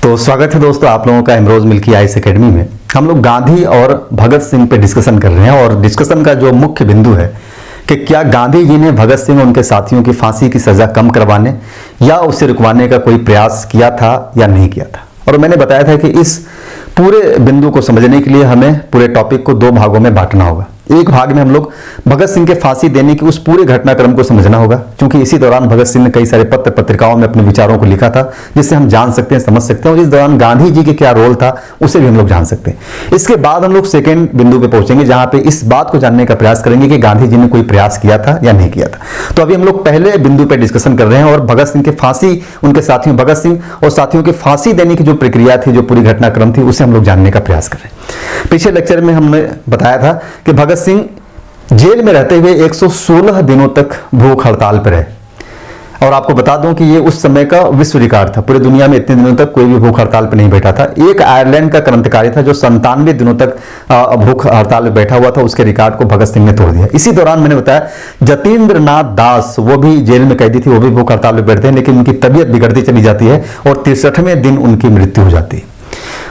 तो स्वागत है दोस्तों आप लोगों का इमरोज मिल्की आईएएस एकेडमी में। हम लोग गांधी और भगत सिंह पे डिस्कशन कर रहे हैं और डिस्कशन का जो मुख्य बिंदु है कि क्या गांधी जी ने भगत सिंह और उनके साथियों की फांसी की सजा कम करवाने या उसे रुकवाने का कोई प्रयास किया था या नहीं किया था। और मैंने बताया था कि इस पूरे बिंदु को समझने के लिए हमें पूरे टॉपिक को दो भागों में बांटना होगा। एक भाग में हम लोग भगत सिंह के फांसी देने की उस पूरे घटनाक्रम को समझना होगा, क्योंकि इसी दौरान भगत सिंह ने कई सारे पत्र पत्रिकाओं में अपने विचारों को लिखा था जिससे हम जान सकते हैं, समझ सकते हैं, और इस दौरान गांधी जी के क्या रोल था उसे भी हम लोग जान सकते हैं। इसके बाद हम लोग सेकेंड बिंदु पे पहुंचेंगे जहां पे इस बात को जानने का प्रयास करेंगे कि गांधी जी ने कोई प्रयास किया था या नहीं किया था। तो अभी हम लोग पहले बिंदु पे डिस्कशन कर रहे हैं और भगत सिंह के फांसी, उनके साथियों भगत सिंह और साथियों की फांसी देने की जो प्रक्रिया थी, जो पूरी घटनाक्रम थी, उसे हम लोग जानने का प्रयास कर रहे हैं। पिछले लेक्चर में हमने बताया था कि भगत सिंह जेल में रहते हुए 116 दिनों तक भूख हड़ताल पर रहे। और आपको बता दूं कि ये उस समय का विश्व रिकॉर्ड था। पूरी दुनिया में इतने दिनों तक कोई भी भूख हड़ताल पर नहीं बैठा था। एक आयरलैंड का क्रांतिकारी था जो 97 दिनों तक भूख हड़ताल में बैठा हुआ था। उसके रिकॉर्ड को भगत सिंह ने तोड़ दिया। इसी दौरान मैंने बताया जतीन्द्र नाथ दास, वो भी जेल में कैदी थी, वो भी भूख हड़ताल में बैठते हैं, लेकिन उनकी तबीयत बिगड़ती चली जाती है और 63वें दिन उनकी मृत्यु हो जाती है।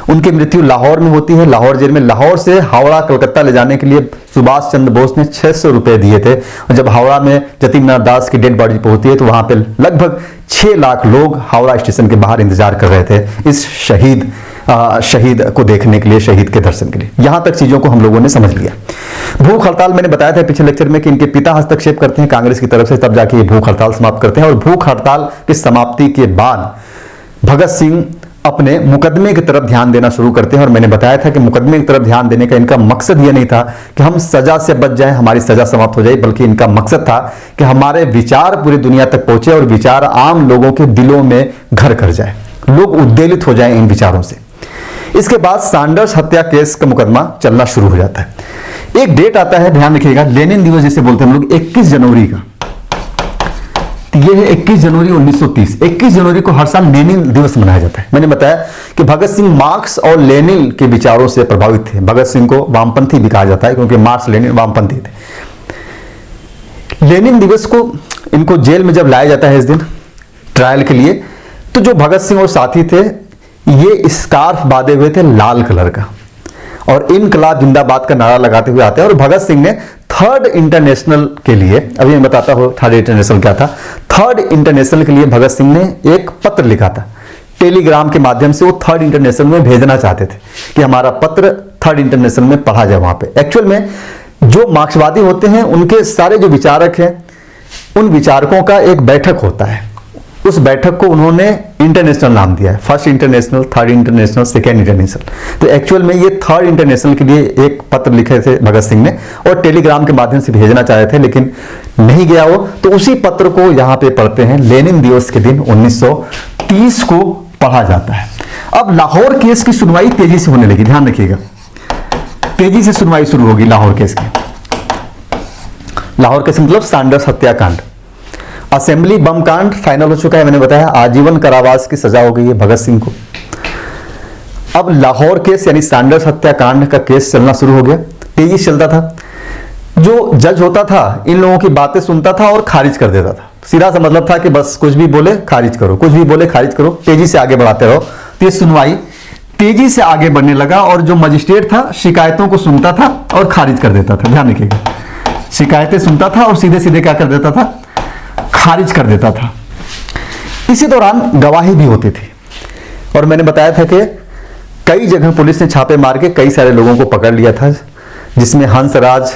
उनकी मृत्यु लाहौर में होती है, लाहौर जेल में। लाहौर से हावड़ा कलकत्ता ले जाने के लिए सुभाष चंद्र बोस ने 600 रुपए दिए थे। और जब हावड़ा में जतीन्द्र नाथ दास की डेड बॉडी पहुंचती है तो वहां पे लगभग 6 लाख लोग हावड़ा स्टेशन के बाहर इंतजार कर रहे थे इस शहीद को देखने के लिए, शहीद के दर्शन के लिए। यहां तक चीजों को हम लोगों ने समझ लिया। भूख हड़ताल मैंने बताया था पिछले लेक्चर में कि इनके पिता हस्तक्षेप करते हैं कांग्रेस की तरफ से, तब जाके ये भूख हड़ताल समाप्त करते हैं। और भूख हड़ताल की समाप्ति के बाद भगत सिंह अपने मुकदमे की तरफ ध्यान देना शुरू करते हैं। और मैंने बताया था कि मुकदमे की तरफ ध्यान देने का इनका मकसद यह नहीं था कि हम सजा से बच जाएं, हमारी सजा समाप्त हो जाए, बल्कि इनका मकसद था कि हमारे विचार पूरी दुनिया तक पहुंचे और विचार आम लोगों के दिलों में घर कर जाए, लोग उद्वेलित हो जाएं इन विचारों से। इसके बाद सैंडर्स हत्या केस का मुकदमा चलना शुरू हो जाता है। एक डेट आता है, ध्यान रखिएगा, लेनिन दिवस जिसे बोलते हैं हम लोग, 21 जनवरी का। यह है 21 जनवरी 1930। 21 जनवरी को हर साल लेनिन दिवस मनाया जाता है। मैंने बताया कि भगत सिंह मार्क्स और लेनिन के विचारों से प्रभावित थे। भगत सिंह को वामपंथी भी कहा जाता है क्योंकि मार्क्स लेनिन वामपंथी थे। लेनिन दिवस को इनको जेल में जब लाया जाता है इस दिन ट्रायल के लिए, तो जो भगत सिंह और साथी थे ये स्कार्फ बांधे हुए थे लाल कलर का और इनकलाब जिंदाबाद का नारा लगाते हुए आते हैं। और भगत सिंह ने थर्ड इंटरनेशनल के लिए, अभी मैं बताता हूं थर्ड इंटरनेशनल क्या था। थर्ड इंटरनेशनल के लिए भगत सिंह ने एक पत्र लिखा था टेलीग्राम के माध्यम से। वो थर्ड इंटरनेशनल में भेजना चाहते थे कि हमारा पत्र थर्ड इंटरनेशनल में पढ़ा जाए। वहां पे एक्चुअल में जो मार्क्सवादी होते हैं उनके सारे जो विचारक हैं, उन विचारकों का एक बैठक होता है। उस बैठक को उन्होंने इंटरनेशनल नाम दिया है, first international, third international, second international. तो एक्चुअल में ये थर्ड इंटरनेशनल के लिए एक पत्र लिखे थे भगत सिंह ने और टेलीग्राम के माध्यम से भेजना चाहे थे, लेकिन नहीं गया वो। तो उसी पत्र को यहां पे पढ़ते हैं। लेनिन दिवस के दिन 1930 को पढ़ा जाता है। अब लाहौर केस की सुनवाई तेजी से होने लगी, ध्यान रखिएगा, तेजी से सुनवाई शुरू होगी लाहौर केस की। लाहौर केस मतलब सैंडर्स हत्याकांड। असेंबली बम कांड फाइनल हो चुका है, मैंने बताया आजीवन कारावास की सजा हो गई है भगत सिंह को। अब लाहौर केस यानी सैंडर्स हत्याकांड का केस चलना शुरू हो गया। तेजी से चलता था। जो जज होता था इन लोगों की बातें सुनता था और खारिज कर देता था। सीधा सा मतलब था कि बस कुछ भी बोले खारिज करो, कुछ भी बोले खारिज करो, तेजी से आगे बढ़ाते रहो। तो ये सुनवाई तेजी से आगे बढ़ने लगा और जो मजिस्ट्रेट था शिकायतों को सुनता था और खारिज कर देता था। ध्यान रखिएगा, शिकायतें सुनता था और सीधे सीधे क्या कर देता था, खारिज कर देता था। इसी दौरान गवाही भी होती थी। और मैंने बताया था कि कई जगह पुलिस ने छापे मार के कई सारे लोगों को पकड़ लिया था, जिसमें हंसराज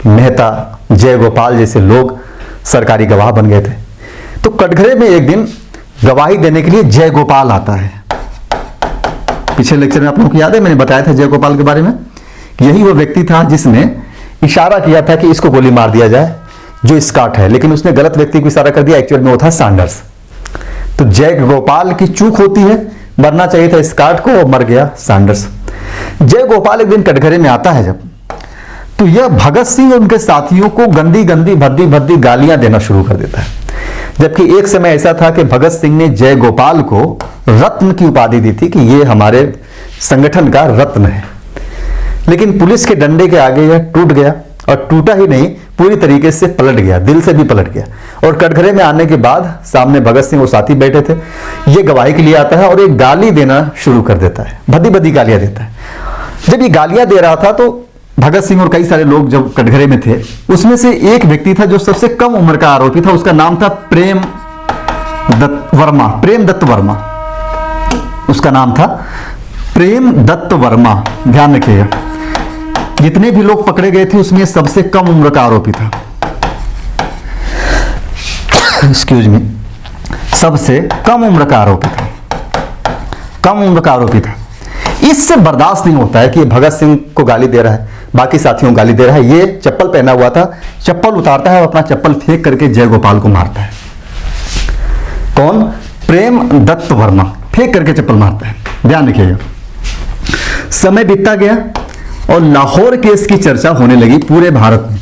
मेहता, जयगोपाल जैसे लोग सरकारी गवाह बन गए थे। तो कटघरे में एक दिन गवाही देने के लिए जयगोपाल आता है। पिछले लेक्चर में आप लोगों को याद है, मैंने बताया था जयगोपाल के बारे में। यही वो व्यक्ति था जिसने इशारा किया था कि इसको गोली मार दिया जाए जो स्कॉट है, लेकिन उसने गलत व्यक्ति को इशारा कर दिया। एक्चुअल में वो था सैंडर्स। तो जयगोपाल की चूक होती है, मरना चाहिए था स्कॉट को और मर गया सैंडर्स। जयगोपाल एक दिन कटघरे में आता है जब, तो यह भगत सिंह और उनके साथियों को गंदी गंदी भद्दी भद्दी गालियां देना शुरू कर देता है। जबकि एक समय ऐसा था कि भगत सिंह ने जयगोपाल को रत्न की उपाधि दी थी कि ये हमारे संगठन का रत्न है, लेकिन पुलिस के डंडे के आगे यह टूट गया और टूटा ही नहीं, पूरी तरीके से पलट गया, दिल से भी पलट गया। और कटघरे में आने के बाद सामने भगत सिंह और साथी बैठे थे। ये गवाही के लिए आता है और एक गाली देना शुरू कर देता है, भद्दी भद्दी गालियां देता है। जब ये गालियां दे रहा था तो भगत सिंह और कई सारे लोग जब कटघरे में थे, उसमें से एक व्यक्ति था जो सबसे कम उम्र का आरोपी था। उसका नाम था प्रेम दत्त वर्मा। उसका नाम था प्रेम दत्त वर्मा। ध्यान रखिएगा, जितने भी लोग पकड़े गए थे उसमें सबसे कम उम्र का आरोपी था। एक्सक्यूज मी, सबसे कम उम्र का आरोपी था, कम उम्र का आरोपी था। इससे बर्दाश्त नहीं होता है कि भगत सिंह को गाली दे रहा है, बाकी साथियों को गाली दे रहा है। ये चप्पल पहना हुआ था, चप्पल उतारता है और अपना चप्पल फेंक करके जयगोपाल को मारता है। कौन? प्रेम दत्त वर्मा फेंक करके चप्पल मारता है। ध्यान रखिएगा। समय बीतता गया और लाहौर केस की चर्चा होने लगी पूरे भारत में।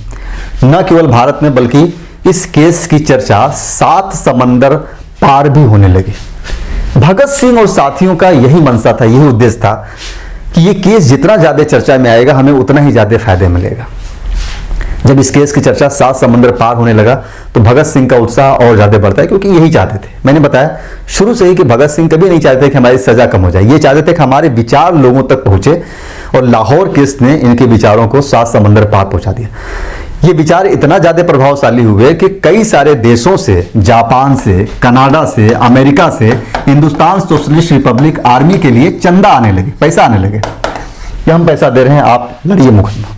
न केवल भारत में बल्कि इस केस की चर्चा 7 समंदर पार भी होने लगी। भगत सिंह और साथियों का यही मंशा था, यही उद्देश्य था कि ये केस जितना ज्यादा चर्चा में आएगा हमें उतना ही ज्यादा फायदे मिलेगा। जब इस केस की चर्चा 7 समंदर पार होने लगा तो भगत सिंह का उत्साह और ज्यादा बढ़ता है, क्योंकि यही चाहते थे। मैंने बताया शुरू से ही कि भगत सिंह कभी नहीं चाहते कि हमारी सजा कम हो जाए, ये चाहते थे कि हमारे विचार लोगों तक पहुंचे, और लाहौर केस ने इनके विचारों को 7 समंदर पार पहुंचा दिया। ये विचार इतना ज्यादा प्रभावशाली हुए कि कई सारे देशों से, जापान से, कनाडा से, अमेरिका से हिंदुस्तान सोशलिस्ट रिपब्लिक आर्मी के लिए चंदा आने लगे, पैसा आने लगे कि हम पैसा दे रहे हैं, आप लड़िए मुकदमा।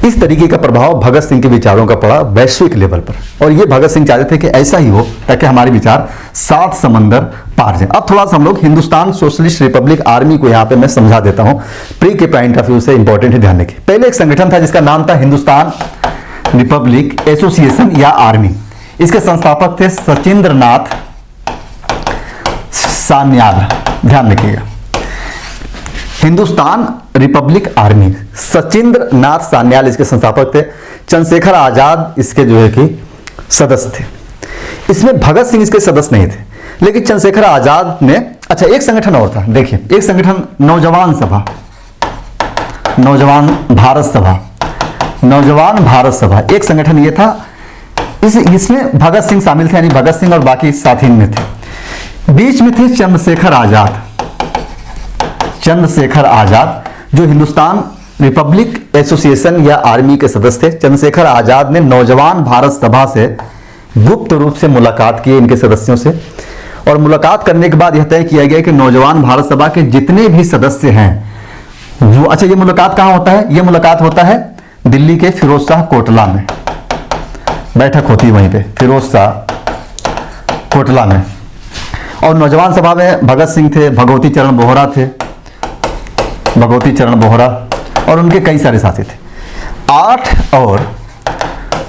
इस तरीके का प्रभाव भगत सिंह के विचारों का पड़ा वैश्विक लेवल पर, और ये भगत सिंह चाहते थे कि ऐसा ही हो ताकि हमारे विचार 7 समंदर पार जाए। अब थोड़ा सा हम लोग हिंदुस्तान सोशलिस्ट रिपब्लिक आर्मी को यहाँ पे मैं समझा देता हूँ, प्री के पॉइंट ऑफ व्यू से इंपॉर्टेंट है, ध्यान रखिए। पहले एक संगठन था जिसका नाम था हिंदुस्तान रिपब्लिक एसोसिएशन या आर्मी। इसके संस्थापक थे सचिंद्र नाथ सान्याल। ध्यान रखिएगा, हिंदुस्तान रिपब्लिक आर्मी, सचिंद्र नाथ सान्याल इसके संस्थापक थे। चंद्रशेखर आजाद इसके जो है कि सदस्य थे। इसमें भगत सिंह इसके सदस्य नहीं थे, लेकिन चंद्रशेखर आजाद ने, अच्छा एक संगठन और था, देखिए एक संगठन नौजवान सभा, नौजवान भारत सभा, नौजवान भारत सभा, एक संगठन ये था। इसमें भगत सिंह शामिल थे, यानी भगत सिंह और बाकी साथी में थे। बीच में थे चंद्रशेखर आजाद, चंद्रशेखर आजाद जो हिंदुस्तान रिपब्लिक एसोसिएशन या आर्मी के सदस्य थे। चंद्रशेखर आजाद ने नौजवान भारत सभा से गुप्त रूप से मुलाकात की इनके सदस्यों से, और मुलाकात करने के बाद यह तय किया गया कि नौजवान भारत सभा के जितने भी सदस्य हैं वो, अच्छा ये मुलाकात कहां होता है? ये मुलाकात होता है दिल्ली के फिरोज शाह कोटला में, बैठक होती है वहीं पे फिरोज शाह कोटला में। और नौजवान सभा में भगत सिंह थे, भगवती चरण बोहरा थे, भगवती चरण बोहरा और उनके कई सारे साथी थे। 8 और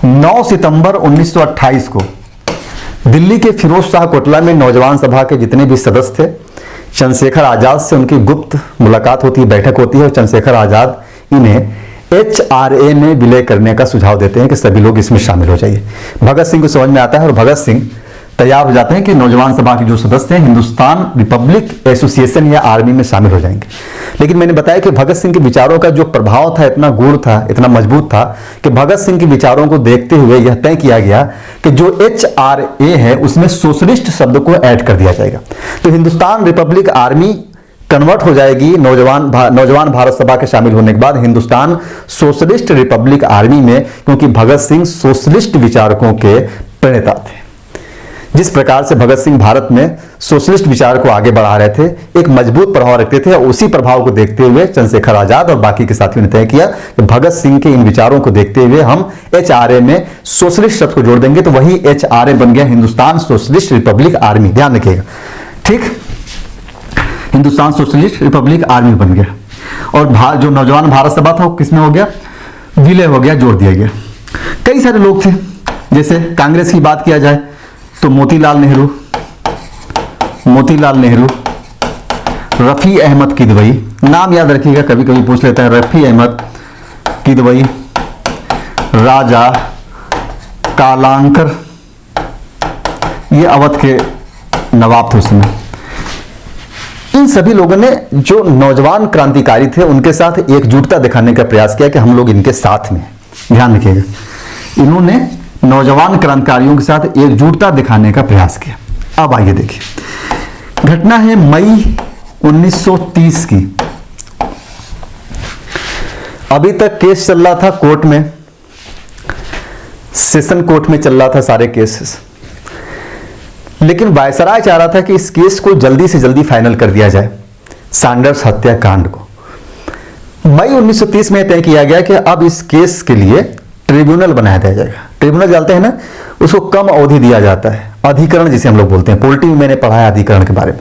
9 सितंबर 1928 को दिल्ली के फिरोज शाह कोटला में नौजवान सभा के जितने भी सदस्य थे, चंद्रशेखर आजाद से उनकी गुप्त मुलाकात होती है, बैठक होती है, और चंद्रशेखर आजाद इन्हें HRA में विलय करने का सुझाव देते हैं कि सभी लोग इसमें शामिल हो जाइए। भगत सिंह को समझ में आता है और भगत सिंह तैयार हो जाते हैं कि नौजवान सभा के जो सदस्य हैं हिंदुस्तान रिपब्लिक एसोसिएशन या आर्मी में शामिल हो जाएंगे। लेकिन मैंने बताया कि भगत सिंह के विचारों का जो प्रभाव था इतना गूढ़ था, इतना मजबूत था कि भगत सिंह के विचारों को देखते हुए यह तय किया गया कि जो HRA है उसमें सोशलिस्ट शब्द को ऐड कर दिया जाएगा। तो हिंदुस्तान रिपब्लिक आर्मी कन्वर्ट हो जाएगी नौजवान भारत सभा के शामिल होने के बाद हिंदुस्तान सोशलिस्ट रिपब्लिक आर्मी में, क्योंकि भगत सिंह सोशलिस्ट विचारकों के प्रणेता थे। जिस प्रकार से भगत सिंह भारत में सोशलिस्ट विचार को आगे बढ़ा रहे थे, एक मजबूत प्रभाव रखते थे, और उसी प्रभाव को देखते हुए चंद्रशेखर आजाद और बाकी के साथियों ने तय किया कि भगत सिंह के इन विचारों को देखते हुए हम HRA में सोशलिस्ट शब्द को जोड़ देंगे। तो वही HRA बन गया हिंदुस्तान सोशलिस्ट रिपब्लिक आर्मी। ध्यान रखिएगा, ठीक, हिंदुस्तान सोशलिस्ट रिपब्लिक आर्मी बन गया। और जो नौजवान भारत सभा था वो किसमें हो गया? विलय हो गया, जोड़ दिया गया। कई सारे लोग थे, जैसे कांग्रेस की बात किया जाए तो मोतीलाल नेहरू, रफी अहमद किदवई, नाम याद रखिएगा, कभी कभी पूछ लेते हैं। रफी अहमद किदवई, राजा कालांकर, ये अवध के नवाब थे उसमें। इन सभी लोगों ने जो नौजवान क्रांतिकारी थे उनके साथ एकजुटता दिखाने का प्रयास किया कि हम लोग इनके साथ में, ध्यान रखिएगा, इन्होंने नौजवान क्रांतिकारियों के साथ एकजुटता दिखाने का प्रयास किया। अब आइए देखिए, घटना है मई 1930 की। अभी तक केस चल रहा था कोर्ट में, सेशन कोर्ट में चल रहा था सारे केसेस, लेकिन वायसराय चाह रहा था कि इस केस को जल्दी से जल्दी फाइनल कर दिया जाए, सैंडर्स हत्याकांड को। मई 1930 में तय किया गया कि अब इस केस के लिए ट्रिब्यूनल बनाया जाएगा। ट्रिब्यूनल जानते हैं ना, उसको कम अवधि दिया जाता है, अधिकरण जिसे हम लोग बोलते हैं, पॉलिटी में मैंने पढ़ा है अधिकरण के बारे में।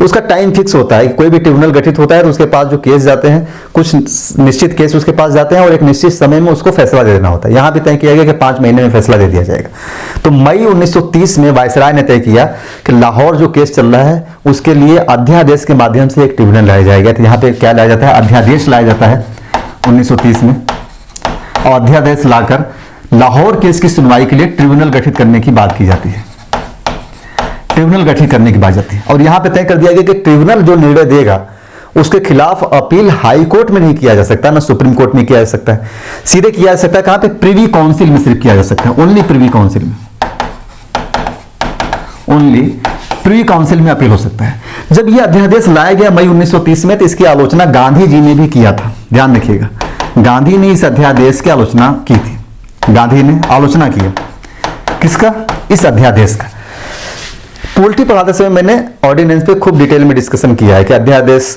उसका टाइम फिक्स होता है कि कोई भी ट्रिब्यूनल गठित होता है तो उसके पास जो केस जाते हैं, कुछ निश्चित केस उसके पास जाते हैं और एक निश्चित समय में उसको फैसला दे देना होता है। यहां भी तय किया गया कि 5 महीने में फैसला दे दिया जाएगा। तो मई 1930 में वायसराय ने तय किया कि लाहौर जो केस चल रहा है उसके लिए अध्यादेश के माध्यम से एक ट्रिब्यूनल लाया जाएगा। तो यहाँ पे क्या लाया जाता है, अध्यादेश लाया जाता है 1930 में, और अध्यादेश लाकर लाहौर केस की सुनवाई के लिए ट्रिब्यूनल गठित करने की बात की जाती है। ट्रिब्यूनल गठित करने की बात जाती है और यहां पे तय कर दिया गया कि ट्रिब्यूनल जो निर्णय देगा उसके खिलाफ अपील हाई कोर्ट में नहीं किया जा सकता, ना सुप्रीम कोर्ट में किया जा सकता है, सीधे किया जा सकता है कहां पे, प्रिवी काउंसिल में सिर्फ किया जा सकता है, ओनली प्रिवी काउंसिल में, ओनली प्रिवी काउंसिल में अपील हो सकता है। जब यह अध्यादेश लाया गया मई 1930 में तो इसकी आलोचना गांधी जी ने भी किया था। ध्यान रखिएगा, गांधी ने इस अध्यादेश की आलोचना की थी। गांधी ने आलोचना की, किसका, इस अध्यादेश का। पॉलिटी पढ़ाते समय मैंने ऑर्डिनेंस पे खूब डिटेल में डिस्कशन किया है कि अध्यादेश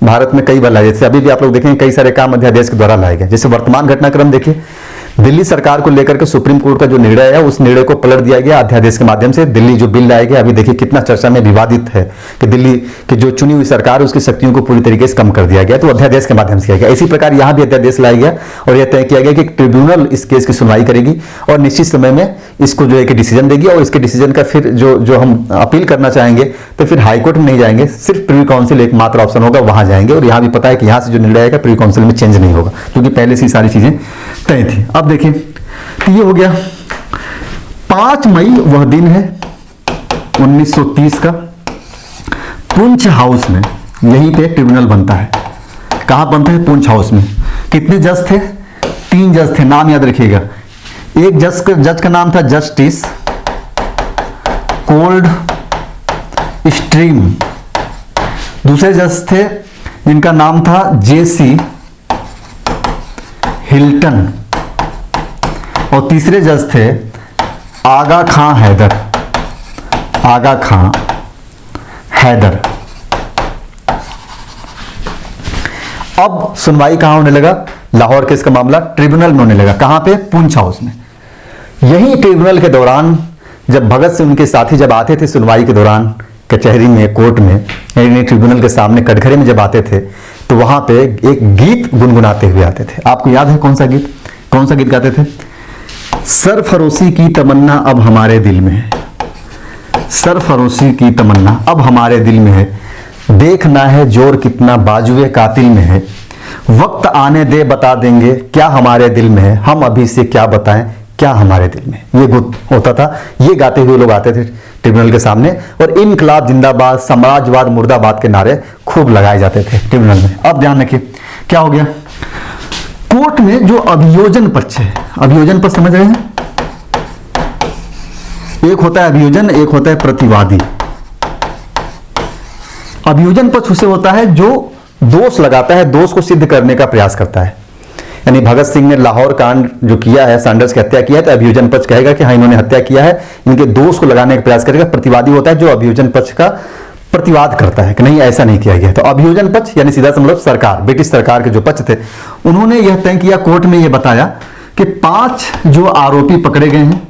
भारत में कई बार लाए, जैसे अभी भी आप लोग देखेंगे कई सारे काम अध्यादेश के द्वारा लाए गए। जैसे वर्तमान घटनाक्रम देखिए, दिल्ली सरकार को लेकर के सुप्रीम कोर्ट का जो निर्णय है उस निर्णय को पलट दिया गया अध्यादेश के माध्यम से। दिल्ली जो बिल लाया गया, अभी देखिए कितना चर्चा में विवादित है कि दिल्ली की जो चुनी हुई सरकार है उसकी शक्तियों को पूरी तरीके से कम कर दिया गया, तो अध्यादेश के माध्यम से किया गया। इसी प्रकार यहां भी अध्यादेश लाया गया और यह तय किया गया कि ट्रिब्यूनल इस केस की सुनवाई करेगी और निश्चित समय में इसको जो है कि डिसीजन देगी और इसके डिसीजन का फिर जो हम अपील करना चाहेंगे तो फिर हाईकोर्ट में नहीं जाएंगे, सिर्फ प्रिवी काउंसिल एकमात्र ऑप्शन होगा, वहां जाएंगे। और यहां भी पता है कि यहां से जो निर्णय आएगा प्रिवी काउंसिल में चेंज नहीं होगा, क्योंकि पहले से सारी चीजें तय थी। अब देखिए, तो ये हो गया 5 मई वह दिन है 1930 का, पुंछ हाउस में, यहीं पे ट्रिब्यूनल बनता है। कहां बनता है, पुंछ हाउस में। कितने जज थे, 3 जज थे, नाम याद रखिएगा। एक जज का नाम था जस्टिस कोल्ड स्ट्रीम, दूसरे जज थे जिनका नाम था जेसी हिल्टन, और तीसरे जज थे आगा खां हैदर, आगा खां हैदर। अब सुनवाई कहां होने लगा, लाहौर केस का मामला ट्रिब्यूनल में होने लगा। कहां पे, पुंछ हाउस में। यही ट्रिब्यूनल के दौरान जब भगत सिंह उनके साथी जब आते थे सुनवाई के दौरान कचहरी में, कोर्ट में, यानी ट्रिब्यूनल के सामने कटघरे में जब आते थे तो वहां पे एक गीत गुनगुनाते हुए आते थे। आपको याद है कौन सा गीत, कौन सा गीत गाते थे, सरफरोशी की तमन्ना अब हमारे दिल में है, सरफरोशी की तमन्ना अब हमारे दिल में है, देखना है जोर कितना बाजुए कातिल में है, वक्त आने दे बता देंगे क्या हमारे दिल में है, हम अभी से क्या बताएं क्या हमारे दिल में। ये गुत होता था, ये गाते हुए लोग आते थे ट्रिब्यूनल के सामने और इनकलाब जिंदाबाद, साम्राज्यवाद मुर्दाबाद के नारे खूब लगाए जाते थे ट्रिब्यूनल में। अब ध्यान रखिए क्या हो गया, कोर्ट में जो अभियोजन पक्ष है, अभियोजन पक्ष समझ रहे हैं, एक होता है अभियोजन, एक होता है प्रतिवादी। अभियोजन पक्ष उसे होता है जो दोष लगाता है, दोष को सिद्ध करने का प्रयास करता है। यानी भगत सिंह ने लाहौर कांड जो किया है, सैंडर्स की हत्या किया है, तो अभियोजन पक्ष कहेगा कि हाँ इन्होंने हत्या किया है, इनके दोष को लगाने का प्रयास करेगा। प्रतिवादी होता है जो अभियोजन पक्ष का प्रतिवाद करता है कि नहीं ऐसा नहीं किया गया। तो अभियोजन पक्ष यानी सीधा सा मतलब सरकार, ब्रिटिश सरकार के जो पक्ष थे, उन्होंने यह तय किया कोर्ट में, यह बताया कि 5 जो आरोपी पकड़े गए हैं,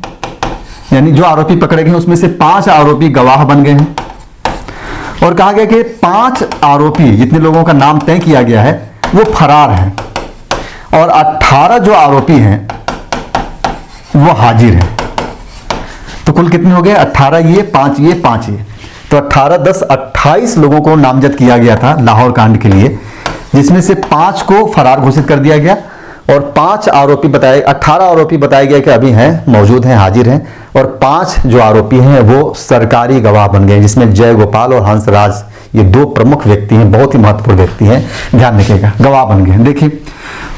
यानी जो आरोपी पकड़े गए हैं उसमें से 5 आरोपी गवाह बन गए हैं और कहा गया कि 5 आरोपी जितने लोगों का नाम तय किया गया है वो फरार हैं और 18 जो आरोपी हैं वो हाजिर हैं। तो कुल कितने हो गए, 18 ये 5 ये 5 ये, तो 18 10 28 लोगों को नामजद किया गया था लाहौर कांड के लिए, जिसमें से 5 को फरार घोषित कर दिया गया और 5 आरोपी बताए, 18 आरोपी बताया गया कि अभी हैं, मौजूद हैं, हाजिर हैं, और 5 जो आरोपी हैं वो सरकारी गवाह बन गए, जिसमें जय गोपाल और हंसराज ये 2 प्रमुख व्यक्ति हैं, बहुत ही महत्वपूर्ण व्यक्ति हैं, ध्यान रखिएगा, गवाह बन गए। देखिए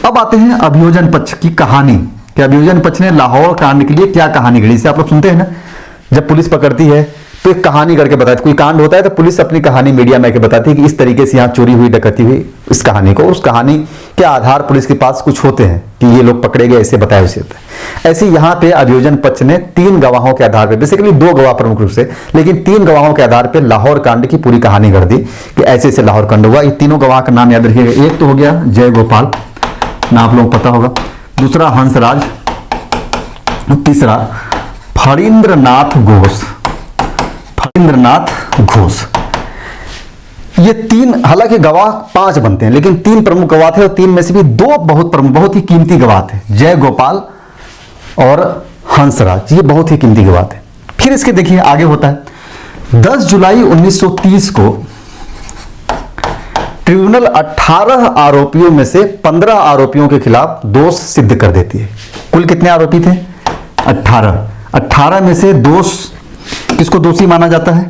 अब आते हैं अभियोजन पक्ष की कहानी कि अभियोजन पक्ष ने लाहौर कांड के लिए क्या कहानी गढ़ी। इसे आप लोग सुनते हैं ना, जब पुलिस पकड़ती है तो एक कहानी गढ़ के बताती, कोई कांड होता है तो पुलिस अपनी कहानी मीडिया में आके बताती है कि इस तरीके से यहाँ चोरी हुई, डकैती हुई। इस कहानी को, उस कहानी के आधार पुलिस के पास कुछ होते हैं कि ये लोग पकड़े गए, ऐसे बताया उसे होता है। ऐसे यहाँ पे अभियोजन पक्ष ने 3 गवाहों के आधार पर, बेसिकली 2 गवाह प्रमुख रूप से, लेकिन 3 गवाहों के आधार पर लाहौर कांड की पूरी कहानी गढ़ दी कि ऐसे ऐसे लाहौर कांड हुआ। ये तीनों गवाह का नाम याद रखिएगा। एक तो हो गया जय गोपाल, नाम आप लोग पता होगा। दूसरा हंसराज, तीसरा फणींद्रनाथ घोष। फणींद्रनाथ घोष, ये 3, हालांकि गवाह 5 बनते हैं, लेकिन 3 प्रमुख गवाह थे और 3 में से भी 2 बहुत प्रमुख, बहुत ही कीमती गवाह थे, जय गोपाल और हंसराज। ये बहुत ही कीमती गवाह थे। फिर इसके देखिए आगे होता है 10 जुलाई 1930 को ट्रिब्यूनल 18 आरोपियों में से 15 आरोपियों के खिलाफ दोष सिद्ध कर देती है। कुल कितने आरोपी थे? 18 में से दोष, किसको दोषी माना जाता है?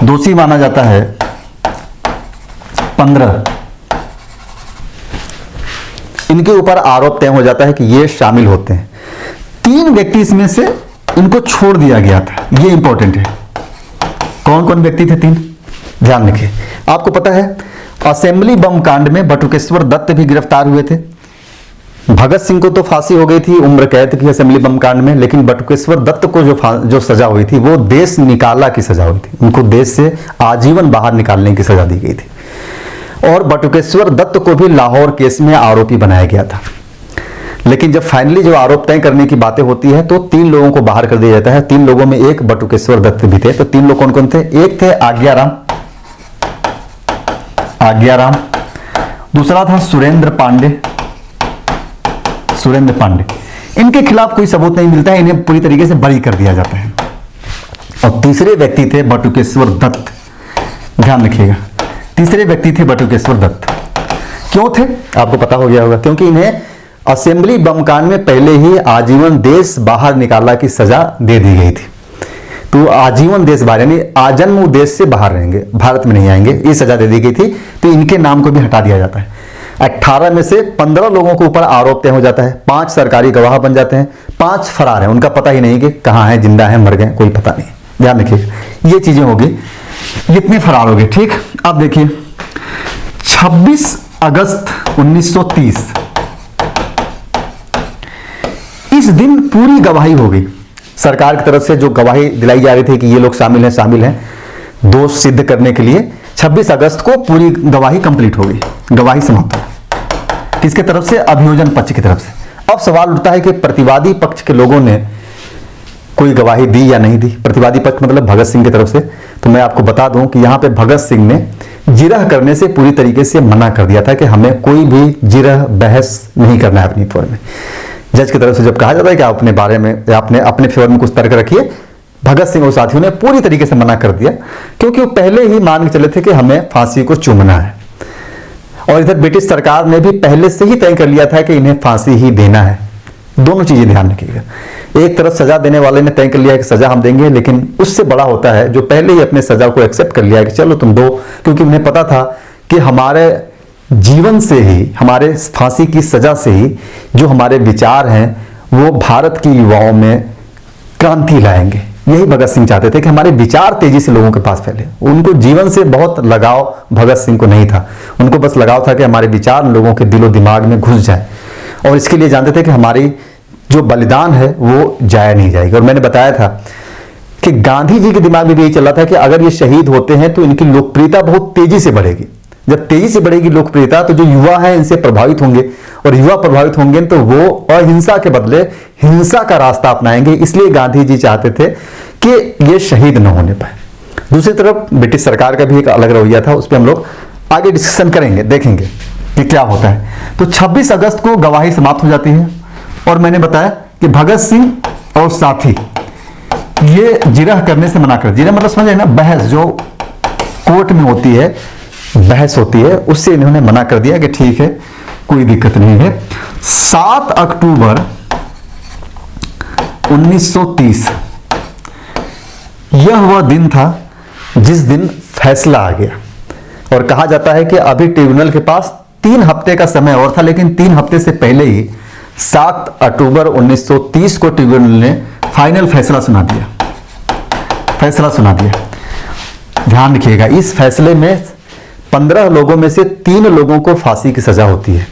दोषी माना जाता है 15। इनके ऊपर आरोप तय हो जाता है कि ये शामिल होते हैं। 3 व्यक्ति इसमें से इनको छोड़ दिया गया था, ये इंपॉर्टेंट है। कौन कौन व्यक्ति थे? 3, ध्यान रखिए। आपको पता है असेंबली बम कांड में बटुकेश्वर दत्त भी गिरफ्तार हुए थे। भगत सिंह को तो फांसी हो गई थी, उम्र कैद की असेंबली बम कांड में, लेकिन बटुकेश्वर दत्त को जो सजा हुई थी वो देश निकाला की सजा हुई थी। उनको देश से आजीवन बाहर निकालने की सजा दी गई थी। और बटुकेश्वर दत्त को भी लाहौर केस में आरोपी बनाया गया था। लेकिन जब फाइनली जो आरोप तय करने की बातें होती है तो 3 लोगों को बाहर कर दिया जाता है। 3 लोगों में एक बटुकेश्वर दत्त भी थे। तो 3 लोग कौन कौन थे? एक थे आज्ञाराम, दूसरा था सुरेंद्र पांडे। इनके खिलाफ कोई सबूत नहीं मिलता है, इन्हें पूरी तरीके से बरी कर दिया जाता है। और तीसरे व्यक्ति थे बटुकेश्वर दत्त। ध्यान रखिएगा, तीसरे व्यक्ति थे बटुकेश्वर दत्त। क्यों थे? आपको पता हो गया होगा, क्योंकि इन्हें असेंबली बम कांड में पहले ही आजीवन देश बाहर निकाला की सजा दे दी गई थी। तो आजीवन देश बाहर, यानी आजन्म देश से बाहर रहेंगे, भारत में नहीं आएंगे, ये सजा दे दी गई थी। तो इनके नाम को भी हटा दिया जाता है। 18 में से 15 लोगों के ऊपर आरोप तय हो जाता है। 5 सरकारी गवाह बन जाते हैं, 5 फरार हैं, उनका पता ही नहीं कि कहां है, जिंदा है, मर गए, कोई पता नहीं। ध्यान रखिए, ये चीजें होगी, कितने फरार हो गए। ठीक, अब देखिए 26 अगस्त 1930 इस दिन पूरी गवाही हो गई। सरकार की तरफ से जो गवाही दिलाई जा रही थी कि ये लोग शामिल हैं दोष सिद्ध करने के लिए, 26 अगस्त को पूरी गवाही कंप्लीट हो गई, गवाही समाप्त हो। किसके तरफ से? अभियोजन पक्ष की तरफ से। अब सवाल उठता है कि प्रतिवादी पक्ष के लोगों ने कोई गवाही दी या नहीं दी। प्रतिवादी पक्ष मतलब भगत सिंह की तरफ से। तो मैं आपको बता दूं कि यहां पे भगत सिंह ने जिरह करने से पूरी तरीके से मना कर दिया था कि हमें कोई भी जिरह बहस नहीं करना है अपनी फेवर में। जज की तरफ से जब कहा जाता है कि आप अपने बारे में, आपने अपने फेवर में कुछ तर्क रखिए, भगत सिंह और साथियों ने पूरी तरीके से मना कर दिया, क्योंकि वो पहले ही मान के चले थे कि हमें फांसी को चूमना है। और इधर ब्रिटिश सरकार ने भी पहले से ही तय कर लिया था कि इन्हें फांसी ही देना है। दोनों चीजें ध्यान रखिएगा, एक तरफ सजा देने वाले ने तय कर लिया कि सजा हम देंगे, लेकिन उससे बड़ा होता है जो पहले ही अपने सजा को एक्सेप्ट कर लिया कि चलो तुम दो, क्योंकि उन्हें पता था कि हमारे जीवन से ही, हमारे फांसी की सजा से ही जो हमारे विचार हैं वो भारत की युवाओं में क्रांति लाएंगे। यही भगत सिंह चाहते थे कि हमारे विचार तेजी से लोगों के पास फैले। उनको जीवन से बहुत लगाव भगत सिंह को नहीं था, उनको बस लगाव था कि हमारे विचार लोगों के दिलो दिमाग में घुस जाए, और इसके लिए जानते थे कि हमारी जो बलिदान है वो जाया नहीं जाएगा। और मैंने बताया था कि गांधी जी के दिमाग में भी यही चल रहा था कि अगर ये शहीद होते हैं तो इनकी लोकप्रियता बहुत तेजी से बढ़ेगी। जब तेजी से बढ़ेगी लोकप्रियता तो जो युवा हैं इनसे प्रभावित होंगे, और युवा प्रभावित होंगे तो वो अहिंसा के बदले हिंसा का रास्ता अपनाएंगे। इसलिए गांधी जी चाहते थे कि ये शहीद न होने पाए। दूसरी तरफ ब्रिटिश सरकार का भी एक अलग रवैया था, उस पर हम लोग आगे डिस्कशन करेंगे, देखेंगे कि क्या होता है। तो 26 अगस्त को गवाही समाप्त हो जाती है, और मैंने बताया कि भगत सिंह और साथी ये जिरह करने से मना कर। जिरह मतलब समझे ना, बहस जो कोर्ट में होती है, बहस होती है, उससे इन्होंने मना कर दिया कि ठीक है कोई दिक्कत नहीं है। 7 अक्टूबर 1930 यह वह दिन था जिस दिन फैसला आ गया, और कहा जाता है कि अभी ट्रिब्यूनल के पास 3 हफ्ते का समय और था, लेकिन 3 हफ्ते से पहले ही 7 अक्टूबर 1930 को ट्रिब्यूनल ने फाइनल फैसला सुना दिया। ध्यान रखिएगा, इस फैसले में 15 लोगों में से 3 लोगों को फांसी की सजा होती है।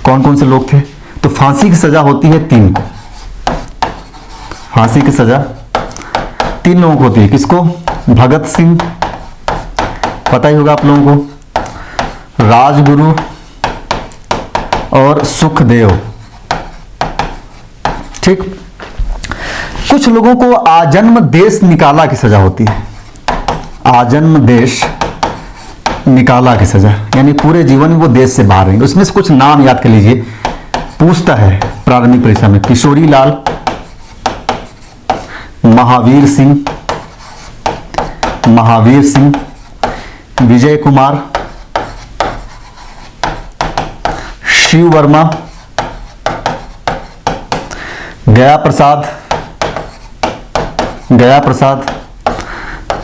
कौन कौन से लोग थे? तो फांसी की सजा होती है 3 को। फांसी की सजा 3 लोगों को होती है। किसको? भगत सिंह, पता ही होगा आप लोगों को, राजगुरु और सुखदेव। ठीक। कुछ लोगों को आजन्म देश निकाला की सजा होती है। आजन्म देश निकाला की सजा, यानी पूरे जीवन में वो देश से बाहर रहेंगे। उसमें से कुछ नाम याद कर लीजिए, पूछता है प्रारंभिक परीक्षा में। किशोरी लाल, महावीर सिंह, विजय कुमार, शिव वर्मा, गया प्रसाद,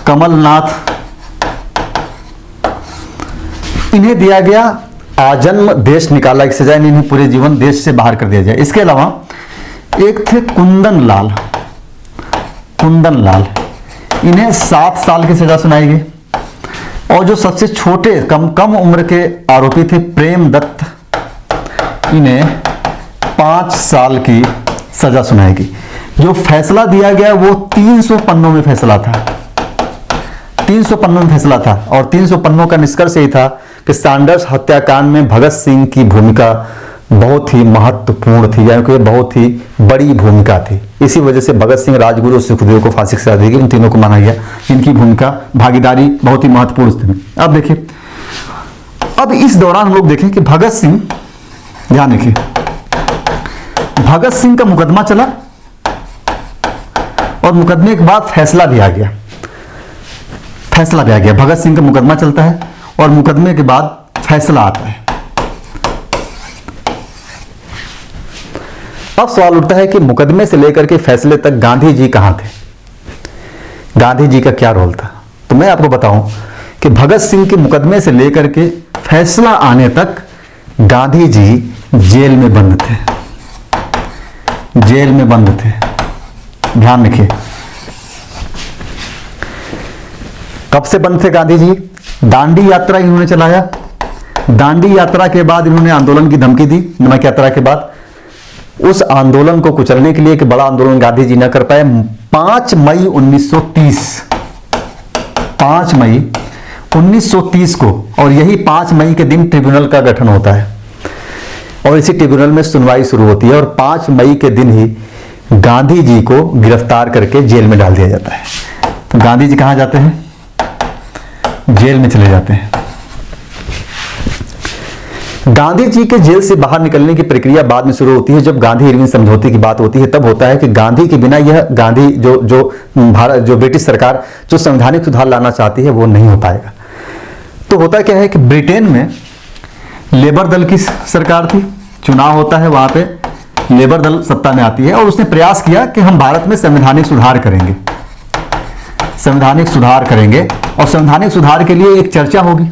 कमलनाथ। इन्हें दिया गया आजन्म देश निकाला की सजा, इन्हें पूरे जीवन देश से बाहर कर दिया जाए। इसके अलावा एक थे कुंदन लाल, इन्हें 7 साल की सजा सुनाई गई। और जो सबसे छोटे कम उम्र के आरोपी थे प्रेम दत्त, इन्हें 5 साल की सजा सुनाई गई। जो फैसला दिया गया वो 300 पन्नों में फैसला था। 300 पन्नों में फैसला था और 300 पन्नों का निष्कर्ष यही था कि सैंडर्स हत्याकांड में भगत सिंह की भूमिका बहुत ही महत्वपूर्ण थी, यानी कि बहुत ही बड़ी भूमिका थी। इसी वजह से भगत सिंह, राजगुरु और सुखदेव को फांसी की सजा दी गई। इन तीनों को माना गया, इनकी भूमिका, भागीदारी बहुत ही महत्वपूर्ण थी। अब देखिए, अब इस दौरान हम लोग देखें कि भगत सिंह, ध्यान रखिए, भगत सिंह का मुकदमा चला और मुकदमे के बाद फैसला भी आ गया। भगत सिंह का मुकदमा चलता है और मुकदमे के बाद फैसला आता है। अब सवाल उठता है कि मुकदमे से लेकर के फैसले तक गांधी जी कहां थे? गांधी जी का क्या रोल था? तो मैं आपको बताऊं कि भगत सिंह के मुकदमे से लेकर के फैसला आने तक गांधी जी जेल में बंद थे। ध्यान रखिए, कब से बंद थे गांधी जी? दांडी यात्रा इन्होंने चलाया। दांडी यात्रा के बाद इन्होंने आंदोलन की धमकी दी। नमक यात्रा के बाद उस आंदोलन को कुचलने के लिए एक बड़ा आंदोलन गांधी जी न कर पाए। 5 मई 1930 को, और यही 5 मई के दिन ट्रिब्यूनल का गठन होता है और इसी ट्रिब्यूनल में सुनवाई शुरू होती है। और 5 मई के दिन ही गांधी जी को गिरफ्तार करके जेल में डाल दिया जाता है। तो गांधी जी कहां जाते हैं? जेल में चले जाते हैं। गांधी जी के जेल से बाहर निकलने की प्रक्रिया बाद में शुरू होती है। जब गांधी इरविन समझौते की बात होती है, तब होता है कि गांधी के बिना यह गांधी जो ब्रिटिश सरकार जो संवैधानिक सुधार लाना चाहती है वो नहीं हो पाएगा। तो होता क्या है कि ब्रिटेन में लेबर दल की सरकार थी, चुनाव होता है, वहां पे लेबर दल सत्ता में आती है और उसने प्रयास किया कि हम भारत में संवैधानिक सुधार करेंगे और संवैधानिक सुधार के लिए एक चर्चा होगी,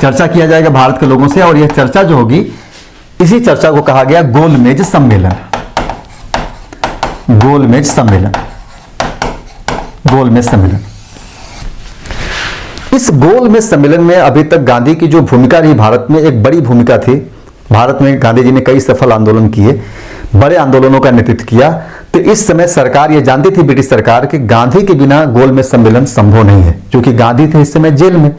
चर्चा किया जाएगा भारत के लोगों से। और यह चर्चा जो होगी, इसी चर्चा को कहा गया गोलमेज सम्मेलन। इस गोलमेज सम्मेलन में अभी तक गांधी की जो भूमिका रही भारत में, एक बड़ी भूमिका थी। भारत में गांधी जी ने कई सफल आंदोलन किए, बड़े आंदोलनों का नेतृत्व किया। तो इस समय सरकार ये जानती थी, ब्रिटिश सरकार, कि गांधी के बिना गोलमेज सम्मेलन संभव नहीं है, क्योंकि गांधी थे इस समय जेल में।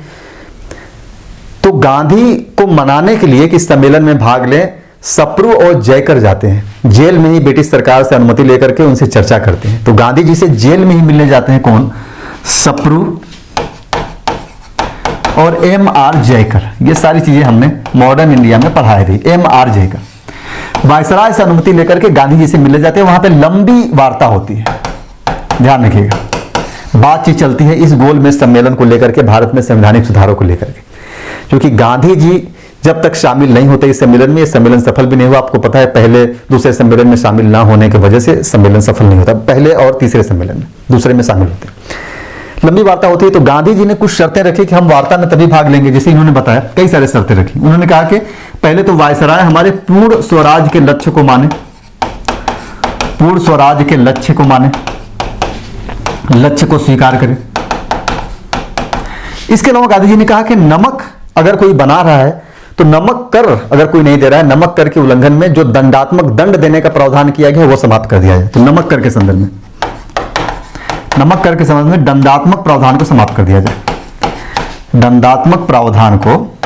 तो गांधी को मनाने के लिए कि सम्मेलन में भाग लें, सप्रू और जयकर जाते हैं जेल में ही, ब्रिटिश सरकार से अनुमति लेकर के उनसे चर्चा करते हैं। तो गांधी जी से जेल में ही मिलने जाते हैं कौन? सप्रू और M.R. जयकर। ये सारी चीजें हमने मॉडर्न इंडिया में पढ़ाई थी। M.R. जयकर वायसराय से अनुमति लेकर के गांधी जी से मिलने जाते हैं। वहां पे लंबी वार्ता होती है, ध्यान रखिएगा, बातचीत चलती है इस गोलमेज सम्मेलन को लेकर के, भारत में संवैधानिक सुधारों को लेकर के। क्योंकि गांधी जी जब तक शामिल नहीं होते इस सम्मेलन में, ये सम्मेलन सफल भी नहीं हुआ। आपको पता है, पहले दूसरे सम्मेलन में शामिल ना होने की वजह से सम्मेलन सफल नहीं होता। पहले और तीसरे सम्मेलन में, दूसरे में शामिल होते। लंबी वार्ता होती है। तो गांधी जी ने कुछ शर्तें रखी कि हम वार्ता में तभी भाग लेंगे, जैसे इन्होंने बताया, कई सारे शर्तें रखी। उन्होंने कहा कि पहले तो वायसराय हमारे पूर्ण स्वराज के लक्ष्य को माने, पूर्ण स्वराज के लक्ष्य को माने, लक्ष्य को स्वीकार करें। इसके अलावा गांधी जी ने कहा कि नमक अगर कोई बना रहा है तो नमक कर अगर कोई नहीं दे रहा है, नमक कर के उल्लंघन में जो दंडात्मक दंड देने का प्रावधान किया गया है वो समाप्त कर दिया जाए। तो नमक कर के संदर्भ में, नमक कर के संबंध में दंडात्मक प्रावधान को समाप्त कर दिया जाए, दंडात्मक प्रावधान को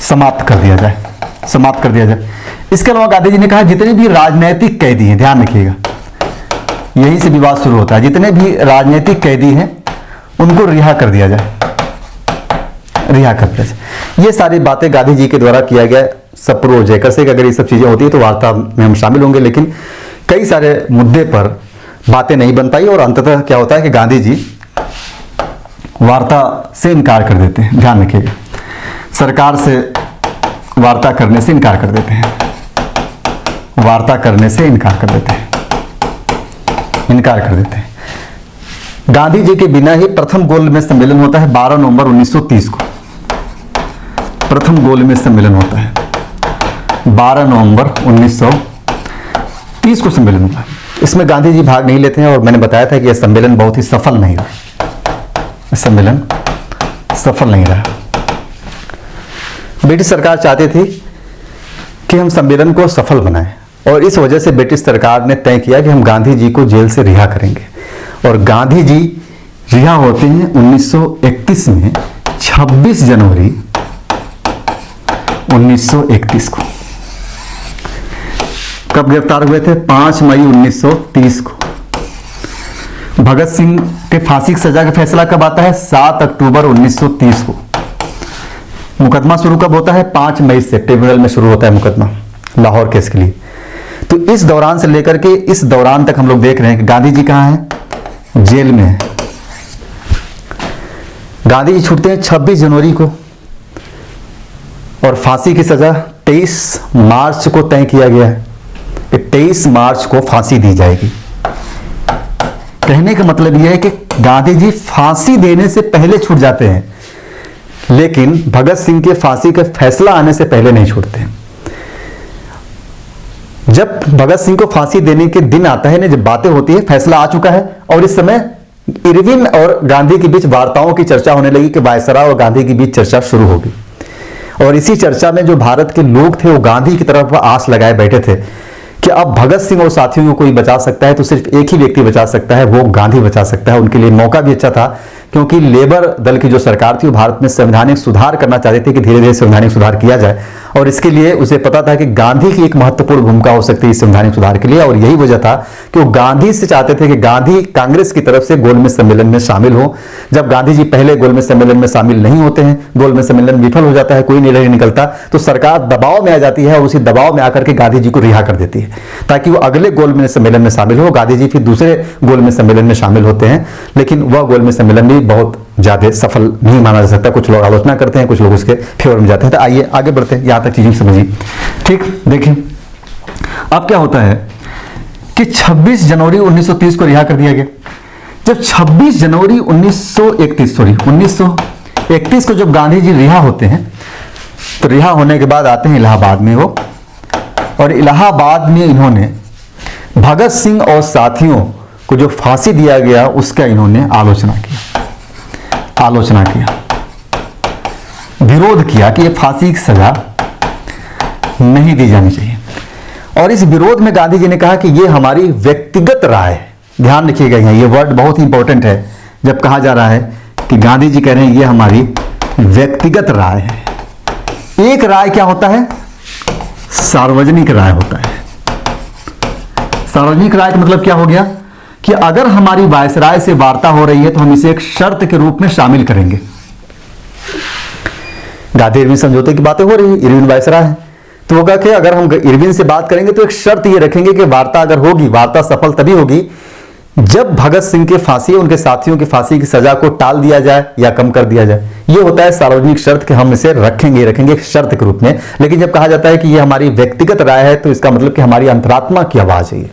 समाप्त कर दिया जाए, समाप्त कर दिया जाए। इसके अलावा गांधी जी ने कहा जितने भी राजनीतिक कैदी हैं, ध्यान रखिएगा यहीं से विवाद शुरू होता है, जितने भी राजनीतिक कैदी हैं उनको रिहा कर दिया जाए, रिहा कर दिया जाए। ये सारी बातें गांधी जी के द्वारा किया गया सप्रो जयकर से। अगर ये सब चीजें होती है तो वार्ता में हम शामिल होंगे, लेकिन कई सारे मुद्दे पर बातें नहीं बन पाई और अंततः क्या होता है कि गांधी जी वार्ता से इनकार कर देते हैं। ध्यान रखिएगा, सरकार से वार्ता करने से इनकार कर देते हैं, वार्ता करने से इनकार कर देते हैं, इनकार कर देते हैं। गांधी जी के बिना ही प्रथम गोलमेज सम्मेलन होता है 12 नवंबर 1930 को, प्रथम गोलमेज सम्मेलन होता है 12 नवंबर 1930 को सम्मेलन हुआ। इसमें गांधी जी भाग नहीं लेते हैं और मैंने बताया था कि यह सम्मेलन बहुत ही सफल नहीं रहा, सम्मेलन सफल नहीं रहा। ब्रिटिश सरकार चाहती थी कि हम सम्मेलन को सफल बनाएं और इस वजह से ब्रिटिश सरकार ने तय किया कि हम गांधी जी को जेल से रिहा करेंगे। और गांधी जी रिहा होते हैं 1931 में 26 जनवरी 1931 को। कब गिरफ्तार हुए थे? 5 मई 1930 को। भगत सिंह के फांसी की सजा का फैसला कब आता है? 7 अक्टूबर 1930 को। मुकदमा शुरू कब होता है? 5 मई से ट्रिब्यूनल में शुरू होता है मुकदमा लाहौर केस के लिए। तो इस दौरान से लेकर के इस दौरान तक हम लोग देख रहे हैं कि गांधी जी कहां हैं? जेल में है। गांधी जी छूटते हैं 26 जनवरी को और फांसी की सजा 23 मार्च को तय किया गया है कि 23 मार्च को फांसी दी जाएगी। कहने का मतलब यह है कि गांधी जी फांसी देने से पहले छूट जाते हैं, लेकिन भगत सिंह के फांसी का फैसला आने से पहले नहीं छूटते। जब भगत सिंह को फांसी देने के दिन आता है ना, जब बातें होती है, फैसला आ चुका है और इस समय इरविन और गांधी के बीच वार्ताओं की चर्चा होने लगी कि वायसराय और गांधी के बीच चर्चा शुरू होगी। और इसी चर्चा में जो भारत के लोग थे वो गांधी की तरफ आस लगाए बैठे थे कि अब भगत सिंह और साथियों को कोई बचा सकता है तो सिर्फ एक ही व्यक्ति बचा सकता है, वो गांधी बचा सकता है। उनके लिए मौका भी अच्छा था क्योंकि लेबर दल की जो सरकार थी वो भारत में संवैधानिक सुधार करना चाहती थी कि धीरे धीरे संवैधानिक सुधार किया जाए और इसके लिए उसे पता था कि गांधी की एक महत्वपूर्ण भूमिका हो सकती है इस संवैधानिक सुधार के लिए। और यही वजह था कि वो गांधी से चाहते थे कि गांधी कांग्रेस की तरफ से गोलमेज सम्मेलन में शामिल हो। जब गांधी जी पहले गोलमेज सम्मेलन में शामिल नहीं होते हैं, गोलमेज सम्मेलन विफल हो जाता है, कोई निर्णय नहीं निकलता, तो सरकार दबाव में आ जाती है और उसी दबाव में आकर के गांधी जी को रिहा कर देती है ताकि वो अगले गोलमेज सम्मेलन में शामिल हो। गांधी जी फिर दूसरे गोलमेज सम्मेलन में शामिल होते हैं, लेकिन वह गोलमेज सम्मेलन भी बहुत ज्यादा सफल नहीं माना जा सकता। कुछ लोग आलोचना करते हैं, कुछ लोग उसके फेवर में जाते हैं। तो आइए आगे बढ़ते हैं, यहां तक चीजें समझिए। ठीक, देखिए अब क्या होता है कि 26 जनवरी 1930 को रिहा कर दिया गया। जब 26 जनवरी 1931 को जब गांधी जी रिहा होते हैं तो रिहा होने के बाद आते हैं इलाहाबाद में वो, और इलाहाबाद में इन्होंने भगत सिंह और साथियों को जो फांसी दिया गया उसका इन्होंने आलोचना किया, विरोध किया कि यह फांसी की सजा नहीं दी जानी चाहिए। और इस विरोध में गांधी जी ने कहा कि यह हमारी व्यक्तिगत राय है। ध्यान रखिएगा, यहाँ ये वर्ड बहुत ही इंपॉर्टेंट है। जब कहा जा रहा है कि गांधी जी कह रहे हैं यह हमारी व्यक्तिगत राय है। एक राय क्या होता है? सार्वजनिक राय होता है। सार्वजनिक राय का मतलब क्या हो गया कि अगर हमारी वायसराय से वार्ता हो रही है तो हम इसे एक शर्त के रूप में शामिल करेंगे। गांधी इरविन समझौते की बातें हो रही है, इरविन वायसराय है, तो होगा कि अगर हम इरविन से बात करेंगे तो एक शर्त ये रखेंगे कि वार्ता अगर होगी, वार्ता सफल तभी होगी जब भगत सिंह के फांसी, उनके साथियों की फांसी की सजा को टाल दिया जाए या कम कर दिया जाए। ये होता है सार्वजनिक शर्त कि हम इसे रखेंगे एक शर्त के रूप में। लेकिन जब कहा जाता है कि ये हमारी व्यक्तिगत राय है तो इसका मतलब कि हमारी अंतरात्मा की आवाज है।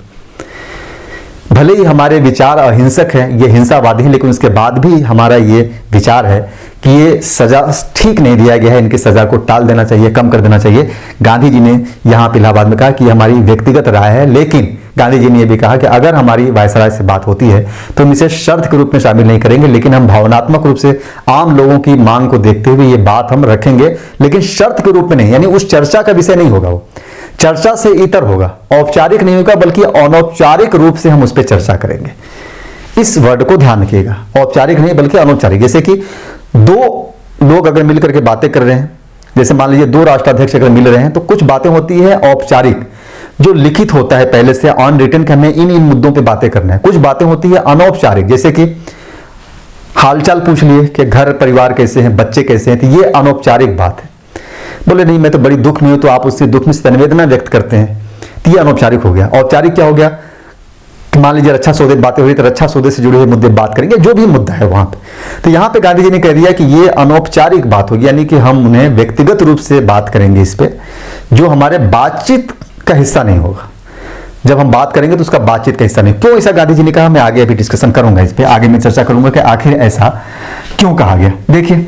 भले ही हमारे विचार अहिंसक हैं, ये हिंसावादी हैं, लेकिन उसके बाद भी हमारा ये विचार है कि ये सजा ठीक नहीं दिया गया है, इनकी सजा को टाल देना चाहिए, कम कर देना चाहिए। गांधी जी ने यहाँ पे इलाहाबाद में कहा कि हमारी व्यक्तिगत राय है, लेकिन गांधी जी ने यह भी कहा कि अगर हमारी वायसराय से बात होती है तो हम इसे शर्त के रूप में शामिल नहीं करेंगे, लेकिन हम भावनात्मक रूप से आम लोगों की मांग को देखते हुए ये बात हम रखेंगे, लेकिन शर्त के रूप में नहीं, यानी उस चर्चा का विषय नहीं होगा, वो चर्चा से इतर होगा, औपचारिक नहीं होगा, बल्कि अनौपचारिक रूप से हम उस पर चर्चा करेंगे। इस वर्ड को ध्यान रखिएगा, औपचारिक नहीं बल्कि अनौपचारिक। जैसे कि दो लोग अगर मिलकर के बातें कर रहे हैं, जैसे मान लीजिए दो राष्ट्राध्यक्ष अगर मिल रहे हैं, तो कुछ बातें होती है औपचारिक, जो लिखित होता है पहले से ऑन रिटन कि हमें इन मुद्दों पे बातें करना है। कुछ बातें होती है अनौपचारिक, जैसे कि हालचाल पूछ लिए कि घर परिवार कैसे हैं, बच्चे कैसे हैं, तो ये अनौपचारिक बात है। बोले नहीं मैं तो बड़ी दुख में हूं, तो आप उससे दुख में संवेदना व्यक्त करते हैं, तो ये अनौपचारिक हो गया। औपचारिक क्या हो गया कि मान लीजिए रक्षा सौदे बातें हो रही, तो रक्षा सौदे से जुड़े हुए मुद्दे बात करेंगे, जो भी मुद्दा है वहां पे। तो यहां पे गांधी जी ने कह दिया कि ये अनौपचारिक बात होगी, यानी कि हम उन्हें व्यक्तिगत रूप से बात करेंगे इस पे, जो हमारे बातचीत का हिस्सा नहीं होगा। जब हम बात करेंगे तो उसका बातचीत का हिस्सा नहीं। क्यों ऐसा गांधी जी ने कहा, मैं आगे अभी डिस्कशन करूंगा इस पे, आगे मैं चर्चा करूंगा कि आखिर ऐसा क्यों कहा गया। देखिए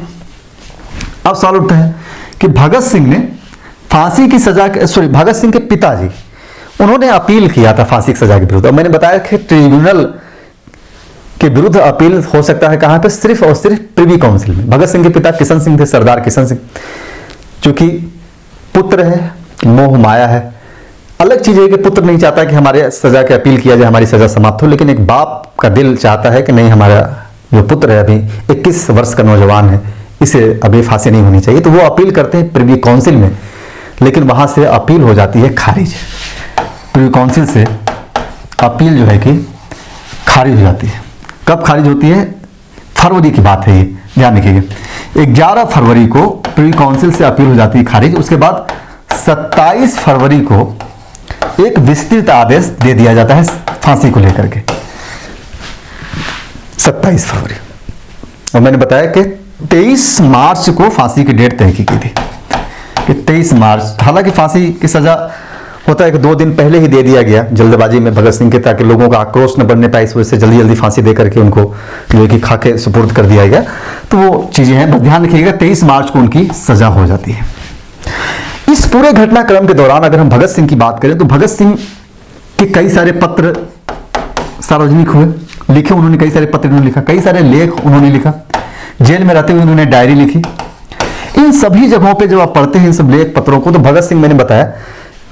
अब सवाल उठता है कि भगत सिंह ने फांसी की सजा, भगत सिंह के पिताजी उन्होंने अपील किया था फांसी की सजा के विरुद्ध, और मैंने बताया कि ट्रिब्यूनल के विरुद्ध अपील हो सकता है कहां पे, सिर्फ और सिर्फ प्रिवी काउंसिल में। भगत सिंह के पिता किशन सिंह थे, सरदार किशन सिंह, चूंकि पुत्र है, मोह माया है। अलग चीज है कि पुत्र नहीं चाहता कि हमारे सजा की अपील किया जाए, हमारी सजा समाप्त हो, लेकिन एक बाप का दिल चाहता है कि नहीं, हमारा जो पुत्र है अभी 21 वर्ष का नौजवान है, इसे अभी फांसी नहीं होनी चाहिए। तो वो अपील करते हैं प्रिवी काउंसिल में, लेकिन वहां से अपील हो जाती है खारिज। प्रिवी काउंसिल से अपील जो है कि खारिज हो जाती है। कब खारिज होती है? फरवरी की बात है, ये ध्यान रखिएगा। 11 फरवरी को प्रिवी काउंसिल से अपील हो जाती है खारिज। उसके बाद 27 फरवरी को एक विस्तृत आदेश दे दिया जाता है फांसी को लेकर के। 27 फरवरी, और मैंने बताया कि 23 मार्च को फांसी की डेट तय की गई थी कि 23 मार्च। हालांकि फांसी की सजा होता है कि 2 दिन पहले ही दे दिया गया जल्दबाजी में भगत सिंह के, ताकि लोगों का आक्रोश न बढ़ने पाए, इस वजह से जल्दी जल्दी फांसी दे करके उनको जो है कि खाके सुपुर्द कर दिया गया। तो वो चीजें हैं, बस ध्यान रखिएगा 23 मार्च को उनकी सजा हो जाती है। इस पूरे घटनाक्रम के दौरान अगर हम भगत सिंह की बात करें तो भगत सिंह के कई सारे पत्र सार्वजनिक हुए, लिखे उन्होंने, कई सारे पत्र उन्होंने लिखा, कई सारे लेख उन्होंने लिखा, जेल में रहते हुए उन्होंने डायरी लिखी। इन सभी जगहों पे जब आप पढ़ते हैं इन सब लेख पत्रों को, तो भगत सिंह, मैंने बताया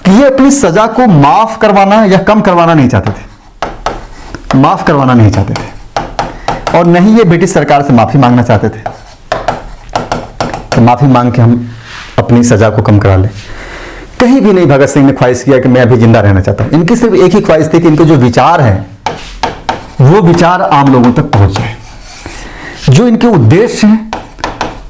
कि ये अपनी सजा को माफ करवाना या कम करवाना नहीं चाहते थे, माफ करवाना नहीं चाहते थे, और नहीं ये ब्रिटिश सरकार से माफी मांगना चाहते थे, तो माफी मांग के हम अपनी सजा को कम करा ले। कहीं भी नहीं भगत सिंह ने ख्वाहिश किया कि मैं अभी जिंदा रहना चाहता हूं। इनकी सिर्फ एक ही ख्वाहिश थी कि इनके जो विचार हैं वो विचार आम लोगों तक पहुंच जाए, जो इनके उद्देश्य हैं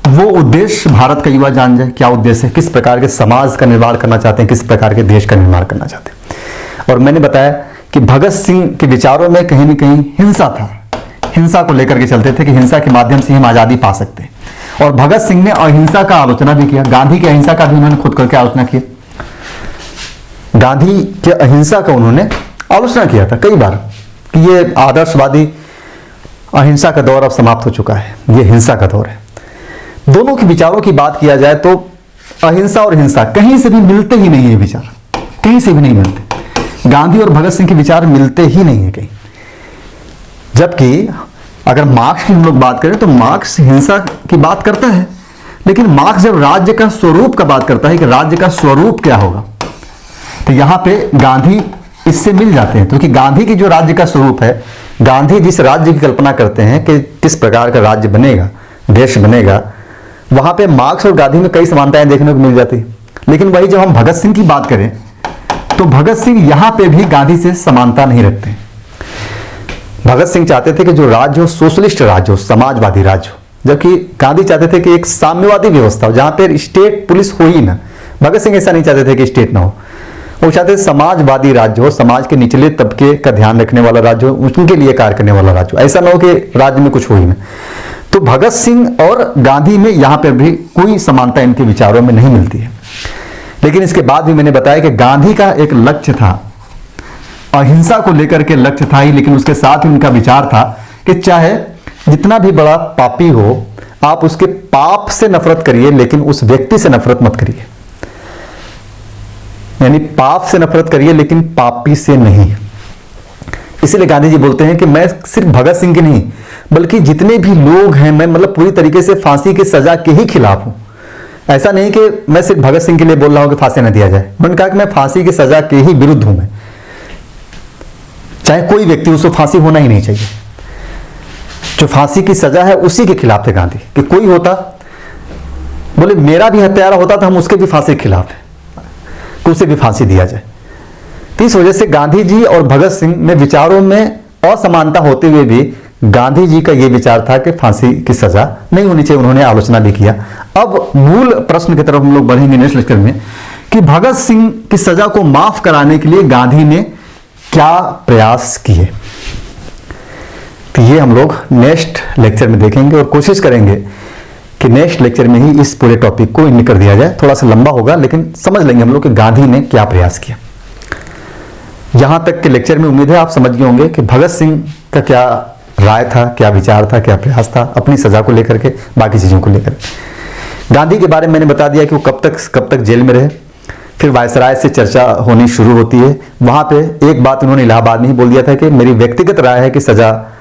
वो उद्देश्य भारत का युवा जान जाए क्या उद्देश्य है, किस प्रकार के समाज का निर्माण करना चाहते हैं, किस प्रकार के देश का निर्माण करना चाहते हैं। और मैंने बताया कि भगत सिंह के विचारों में कहीं न कहीं हिंसा था, हिंसा को लेकर के चलते थे कि हिंसा के माध्यम से हम आजादी पा सकते हैं। और भगत सिंह ने अहिंसा का आलोचना भी किया, गांधी की अहिंसा का भी उन्होंने खुद करके आलोचना की, गांधी के अहिंसा का उन्होंने आलोचना किया था कई बार कि ये आदर्शवादी अहिंसा का दौर अब समाप्त हो चुका है, ये हिंसा का दौर है। दोनों के विचारों की बात किया जाए तो अहिंसा और हिंसा कहीं से भी मिलते ही नहीं है, विचार कहीं से भी नहीं मिलते। गांधी और भगत सिंह के विचार मिलते ही नहीं है कहीं। जबकि अगर मार्क्स की हम लोग बात करें तो मार्क्स हिंसा की बात करता है, लेकिन मार्क्स जब राज्य का स्वरूप का बात करता है कि राज्य का स्वरूप क्या होगा, तो यहां पे गांधी इससे मिल जाते हैं। क्योंकि गांधी की जो राज्य का स्वरूप है, गांधी जिस राज्य की कल्पना करते हैं कि किस प्रकार का राज्य बनेगा, देश बनेगा, वहां पे मार्क्स और गांधी में कई समानताएं देखने को मिल जाती। लेकिन वही जब हम भगत सिंह की बात करें तो भगत सिंह यहां पे भी गांधी से समानता नहीं रखते। भगत सिंह चाहते थे कि जो राज्य हो सोशलिस्ट राज्य हो, समाजवादी राज्य हो, जबकि गांधी चाहते थे कि एक साम्यवादी व्यवस्था हो जहां पे स्टेट पुलिस हो ही ना। भगत सिंह ऐसा नहीं चाहते थे कि स्टेट ना हो, वो चाहते थे समाजवादी राज्य हो, समाज के निचले तबके का ध्यान रखने वाला राज्य हो, उनके लिए कार्य करने वाला राज्य हो, ऐसा ना हो कि राज्य में कुछ हो ही ना। तो भगत सिंह और गांधी में यहां पर भी कोई समानता इनके विचारों में नहीं मिलती है। लेकिन इसके बाद भी मैंने बताया कि गांधी का एक लक्ष्य था अहिंसा को लेकर के लक्ष्य था ही, लेकिन उसके साथ ही उनका विचार था कि चाहे जितना भी बड़ा पापी हो, आप उसके पाप से नफरत करिए लेकिन उस व्यक्ति से नफरत मत करिए। यानी पाप से नफरत करिए लेकिन पापी से नहीं। इसलिए गांधी जी बोलते हैं कि मैं सिर्फ भगत सिंह के नहीं बल्कि जितने भी लोग हैं, मैं मतलब पूरी तरीके से फांसी की सजा के ही खिलाफ हूं। ऐसा नहीं कि मैं सिर्फ भगत सिंह के लिए बोल रहा हूं कि फांसी न दिया जाए। मैंने कहा कि मैं फांसी की सजा के ही विरुद्ध हूं। मैं चाहे कोई व्यक्ति, उसको फांसी होना ही नहीं चाहिए। जो फांसी की सजा है उसी के खिलाफ थे गांधी। कि कोई होता, बोले मेरा भी हत्यारा होता तो हम उसके भी फांसी के खिलाफ है, कि उसे भी फांसी दिया जाए। तो इस वजह से गांधी जी और भगत सिंह में विचारों में असमानता होते हुए भी गांधी जी का यह विचार था कि फांसी की सजा नहीं होनी चाहिए। उन्होंने आलोचना भी किया। अब मूल प्रश्न की तरफ हम लोग बढ़ेंगे नेक्स्ट लेक्चर में कि भगत सिंह की सजा को माफ कराने के लिए गांधी ने क्या प्रयास किए। तो ये हम लोग नेक्स्ट लेक्चर में देखेंगे और कोशिश करेंगे कि नेक्स्ट लेक्चर में ही इस पूरे टॉपिक को एंड कर दिया जाए। थोड़ा सा लंबा होगा लेकिन समझ लेंगे हम लोग कि गांधी ने क्या प्रयास किया। यहां तक के लेक्चर में उम्मीद है आप समझ गए होंगे कि भगत सिंह का क्या राय था, क्या विचार था, क्या प्रयास था अपनी सजा को लेकर के, बाकी चीजों को लेकर। गांधी के बारे में मैंने बता दिया कि वो कब तक जेल में रहे। फिर वायसराय से चर्चा होनी शुरू होती है। वहां पे एक बात उन्होंने इलाहाबाद में ही बोल दिया था कि मेरी व्यक्तिगत राय है कि सजा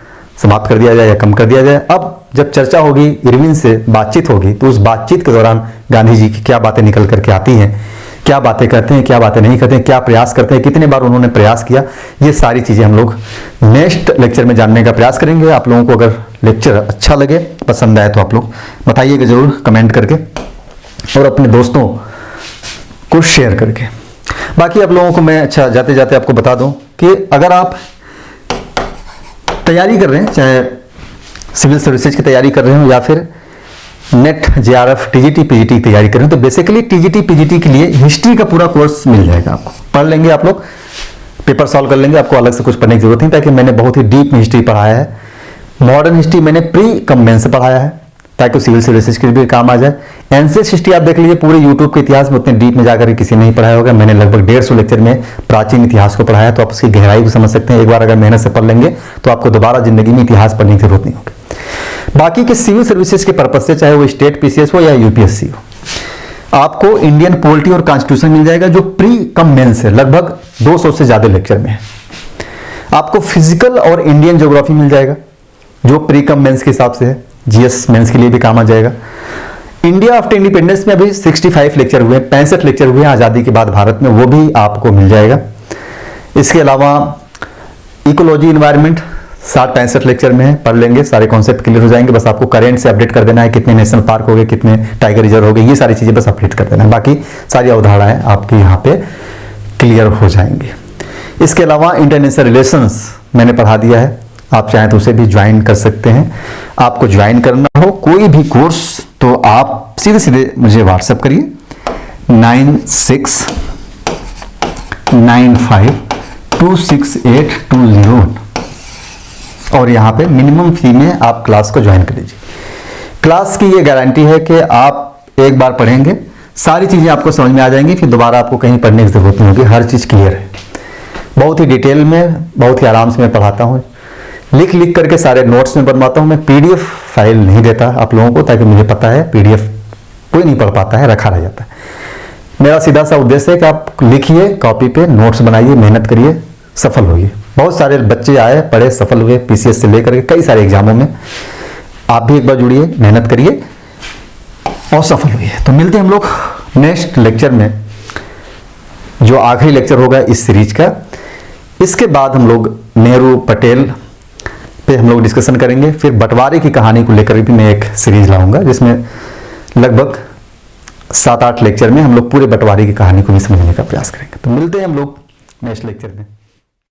समाप्त कर दिया जाए या कम कर दिया जाए। अब जब चर्चा होगी, इरविन से बातचीत होगी, तो उस बातचीत के दौरान गांधी जी की क्या बातें निकल करके आती हैं, क्या बातें करते हैं, क्या बातें नहीं करते हैं, क्या प्रयास करते हैं, कितने बार उन्होंने प्रयास किया, ये सारी चीजें हम लोग नेक्स्ट लेक्चर में जानने का प्रयास करेंगे। आप लोगों को अगर लेक्चर अच्छा लगे, पसंद आए तो आप लोग बताइएगा जरूर कमेंट करके और अपने दोस्तों को शेयर करके। बाकी आप लोगों को मैं अच्छा जाते जाते आपको बता दूं कि अगर आप तैयारी कर रहे हैं, चाहे सिविल सर्विसेज की तैयारी कर रहे हो या फिर नेट, जेआरएफ, टीजीटी, पीजीटी की तैयारी कर रहे हो, तो बेसिकली टीजीटी, पीजीटी के लिए हिस्ट्री का पूरा कोर्स मिल जाएगा आपको। पढ़ लेंगे आप लोग, पेपर सॉल्व कर लेंगे, आपको अलग से कुछ पढ़ने की जरूरत नहीं। ताकि मैंने बहुत ही डीप में हिस्ट्री पढ़ाया है। मॉडर्न हिस्ट्री मैंने प्री कम मेन से पढ़ाया है ताकि सिविल सर्विसेज के लिए भी काम आ जाए। एंसेस हिस्ट्री आप देख लीजिए, पूरे यूट्यूब के इतिहास में उतने डीप में जाकर किसी ने नहीं पढ़ाया होगा। मैंने लगभग 150 लेक्चर में प्राचीन इतिहास को पढ़ाया, तो आप उसकी गहराई को समझ सकते हैं। एक बार अगर मेहनत से पढ़ लेंगे तो आपको दोबारा जिंदगी में इतिहास पढ़ने की जरूरत नहीं होगी। बाकी के सिविल सर्विसेज के पर्पज से, चाहे वो स्टेट पीसीएस हो या यूपीएससी हो, आपको इंडियन पॉलिटी और कॉन्स्टिट्यूशन मिल जाएगा जो प्री कम मेंस है, लगभग 200 से ज्यादा लेक्चर में है। आपको फिजिकल और इंडियन ज्योग्राफी मिल जाएगा जो प्री कम मेंस के हिसाब से है, जीएस मेंस के लिए भी काम आ जाएगा। इंडिया आफ्टर इंडिपेंडेंस में अभी 65 लेक्चर हुए, 65 लेक्चर हुए आजादी के बाद भारत में, वो भी आपको मिल जाएगा। इसके अलावा इकोलॉजी एनवायरनमेंट 60-65 लेक्चर में है, पढ़ लेंगे, सारे कॉन्सेप्ट क्लियर हो जाएंगे। बस आपको करेंट से अपडेट कर देना है, कितने नेशनल पार्क हो गए, कितने टाइगर रिजर्व हो गए, ये सारी चीजें बस अपडेट कर देना है। बाकी सारी अवधारणाएं आपकी यहाँ पे क्लियर हो जाएंगी। इसके अलावा इंटरनेशनल रिलेशंस मैंने पढ़ा दिया है, आप चाहें तो उसे भी ज्वाइन कर सकते हैं। आपको ज्वाइन करना हो कोई भी कोर्स तो आप सीधे सीधे मुझे व्हाट्सएप करिए 9695268201 और यहाँ पे मिनिमम फी में आप क्लास को ज्वाइन कर लीजिए। क्लास की ये गारंटी है कि आप एक बार पढ़ेंगे, सारी चीजें आपको समझ में आ जाएंगी, फिर दोबारा आपको कहीं पढ़ने की जरूरत नहीं होगी, हर चीज क्लियर है। बहुत ही डिटेल में, बहुत ही आराम से मैं पढ़ाता हूँ, लिख करके सारे नोट्स में बनवाता हूँ। मैं पीडीएफ फाइल नहीं देता आप लोगों को, ताकि मुझे पता है पीडीएफ कोई नहीं पढ़ पाता है, रखा रह जाता है। मेरा सीधा सा उद्देश्य है कि आप लिखिए, कॉपी पे नोट्स बनाइए, मेहनत करिए, सफल होइए। बहुत सारे बच्चे आए, पढ़े, सफल हुए, पीसीएस से लेकर के कई सारे एग्जामों में। आप भी एक बार जुड़िए, मेहनत करिए और सफल हुइए। तो मिलते हैं हम लोग नेक्स्ट लेक्चर में, जो आखिरी लेक्चर होगा इस सीरीज का। इसके बाद हम लोग नेहरू पटेल पे हम लोग डिस्कशन करेंगे। फिर बंटवारे की कहानी को लेकर भी मैं एक सीरीज लाऊंगा, जिसमें लगभग 7-8 लेक्चर में हम लोग पूरे बंटवारे की कहानी को भी समझने का प्रयास करेंगे। तो मिलते हैं हम लोग नेक्स्ट लेक्चर में।